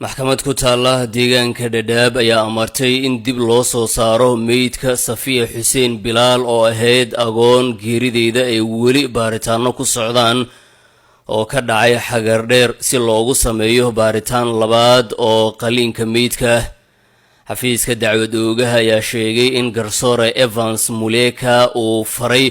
maxkamad ku taala deegaanka Dadaab ayaa amartay in dib loo soo saaro meydka Safiya Xuseen Bilaal oo ahayd agoon geerideeda ay weli baaritaano ku socdaan oo ka dhacay Xagardheer si loogu sameeyo baaritaan labaad oo qaliinka meydka. xafiiska dacwad oogaha ayaa sheegay in garsoore Evans Muleka uu faray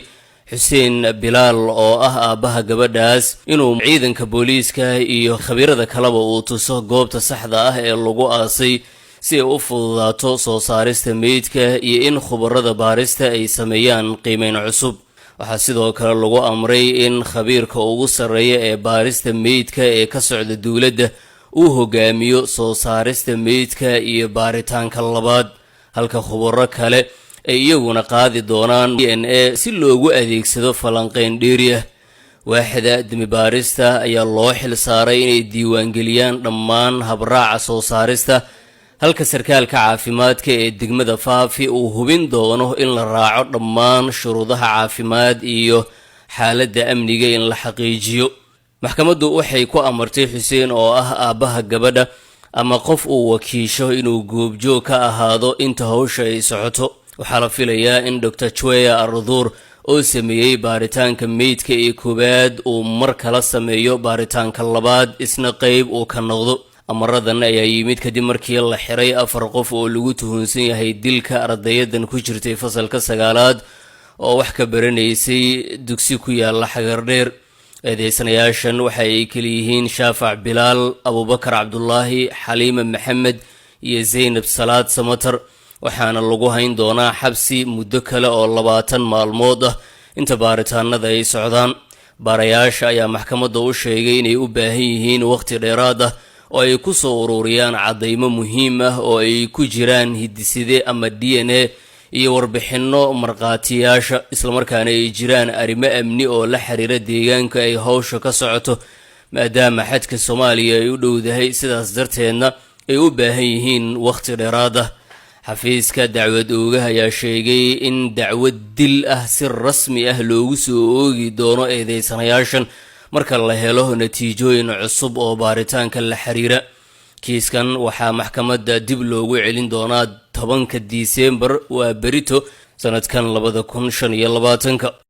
Xuseen Bilaal oo ah aabaha gabadhaas inuu ciidanka booliiska iyo khabiirada kaleba uu tuso goobta saxda ah ee lagu aasay si ay u fududaato soo saarista meydka iyo in khubarada baarista ay sameeyaan qiimeyn cusub. waxaa sidoo kale lagu amray in khabiirka ugu sarreeya ee baarista meydka ee ka socda dawladda uu hogaamiyo soo saarista meydka iyo baaritaanka labaad, halka khubaro kale ay iyaguna qaadi doonaan DNA si loogu adeegsado falanqeyn dheeri ah. waaxda dimi baarista ayaa loo xil saaray inay diiwaangeliyaan dhammaan habraaca soo saarista, halka sarkaalka caafimaadka ee degmada Faafi uu hubin doono in la raaco dhammaan shuruudaha caafimaad iyo xaaladda amniga in la xaqiijiyo. maxkamaddu waxay ku amartay Xuseen oo ah aabaha gabadha ama qof uu wakiisho inuu goobjoog ka ahaado inta hawsha ay socoto. waxaa la filayaa in Dr. Chweya Arthur oo sameeyay baaritaanka meydka ee koowaad uu mar kala sameeyo baaritaanka labaad isna qayb uu ka noqdo. amaradan ayaa yimid kadib markii la xiray 4 qof oo lagu tuhunsan yahay dilka ardayadan ku jirtay fasalka 9aad oo wax ka baranaysay dugsi ku yaala Xagardheer. eedeysanayaashan waxa ay kala yihiin Shaafac Bilaal, Abubakar Cabdullaahi, Xaliima Maxamed iyo Zaynab Salaad Samatar. waxaana lagu hayn doonaa xabsi muddo kale oo 20 maalmood ah inta baaritaanada ay socdaan. baarayaasha ayaa maxkamadda u sheegay inay u baahan yihiin waqti dheeraad ah oo ay ku soo ururiyaan cadeymo muhiim ah oo ay ku jiraan hidiside ama DNA iyo warbixinno marqaatiyaasha, isla markaana ay jiraan arrimo amni oo la xiriira deegaanka ay hawsha ka socoto maadaama xadka Soomaaliya ay u dhowdahay, sidaas darteedna ay u baahan yihiin waqti dheeraad ah. xafiiska dacwad oogaha ayaa sheegay in dacwad dil ah si rasmi ah loogu soo oogi doono eedeysanayaashan marka la helo natiijooyin cusub oo baaritaanka la xiriira. kiiskan waxaa maxkamadda dib loogu celin doonaa 10 Diseembar waa berito sanadkan 2025.